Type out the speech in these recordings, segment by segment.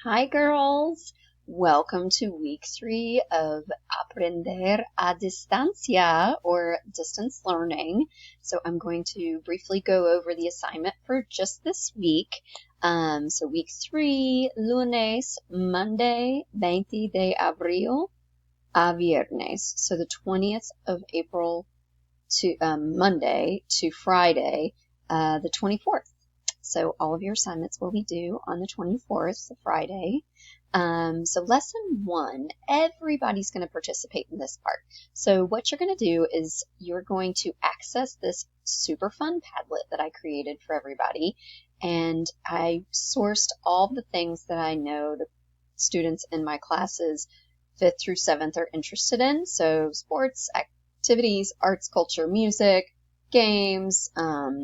Hi, girls. Welcome to week 3 of Aprender a Distancia, or distance learning. So I'm going to briefly go over the assignment for just this week. So week 3, lunes, Monday, 20 de abril, a viernes. So the 20th of April to Monday to Friday, the 24th. So all of your assignments will be due on the 24th, the Friday. So lesson 1, everybody's going to participate in this part. So what you're going to do is you're going to access this super fun Padlet that I created for everybody. And I sourced all the things that I know the students in my classes 5th through 7th are interested in. So sports, activities, arts, culture, music, games,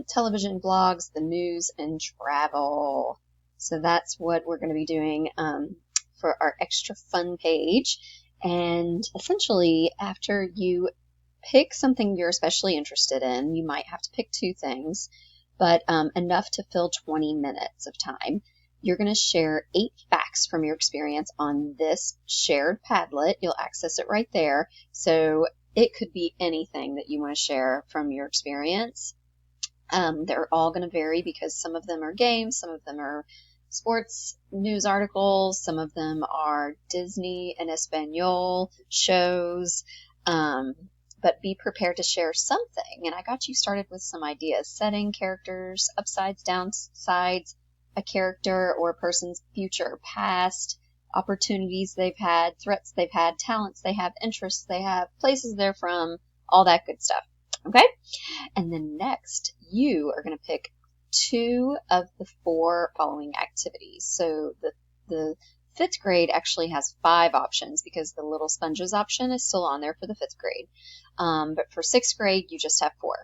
television, blogs, the news, and travel. So that's what we're going to be doing for our extra fun page. And essentially, after you pick something you're especially interested in, you might have to pick 2 things, but enough to fill 20 minutes of time. You're going to share 8 facts from your experience on this shared Padlet. You'll access it right there. So it could be anything that you want to share from your experience. They're all going to vary because some of them are games, some of them are sports news articles, some of them are Disney and Espanol shows. But be prepared to share something. And I got you started with some ideas: setting, characters, upsides, downsides, a character or a person's future or past, opportunities they've had, threats they've had, talents they have, interests they have, places they're from, all that good stuff. Okay? And then next, you are going to pick 2 of the 4 following activities. So the 5th grade actually has 5 options because the Little Sponges option is still on there for the 5th grade. But for 6th grade, you just have 4.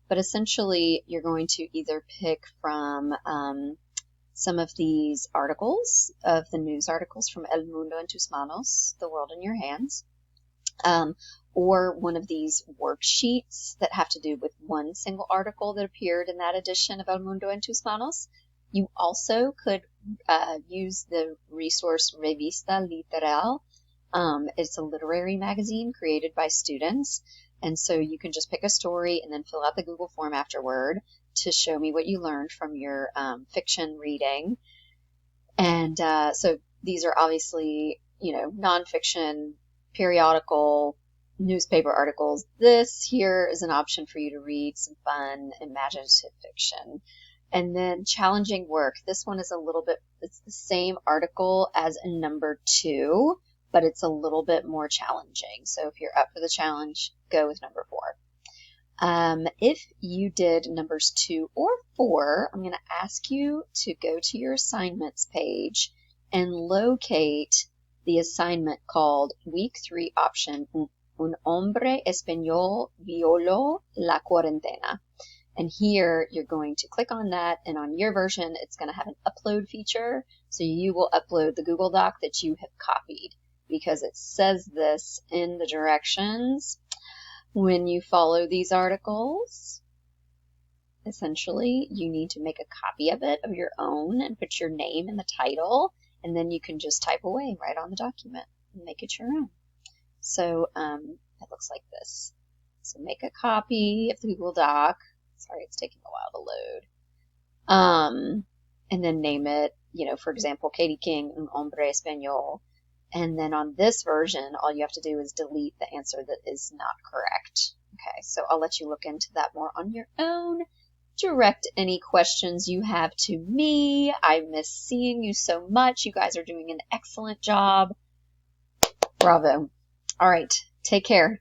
But essentially, you're going to either pick from some of these articles, of the news articles from El Mundo en tus manos, The World in Your Hands, or one of these worksheets that have to do with one single article that appeared in that edition of El Mundo en tus manos. You also could use the resource Revista Literal. It's a literary magazine created by students, and so you can just pick a story and then fill out the Google form afterward to show me what you learned from your fiction reading. And so these are obviously, nonfiction, periodical, newspaper articles. This here is an option for you to read some fun, imaginative fiction. And then challenging work. This one is it's the same article as number 2, but it's a little bit more challenging. So if you're up for the challenge, go with number 4. If you did numbers 2 or 4, I'm going to ask you to go to your assignments page and locate the assignment called Week 3 option, Un hombre español violó la cuarentena. And here you're going to click on that, and on your version, it's going to have an upload feature. So you will upload the Google Doc that you have copied, because it says this in the directions. When you follow these articles, essentially, you need to make a copy of it of your own and put your name in the title, and then you can just type away right on the document and make it your own. So it looks like this. So make a copy of the Google Doc. Sorry, it's taking a while to load. And then name it, for example, Katie King, Un hombre español. And then on this version, all you have to do is delete the answer that is not correct. Okay, so I'll let you look into that more on your own. Direct any questions you have to me. I miss seeing you so much. You guys are doing an excellent job. Bravo. All right, take care.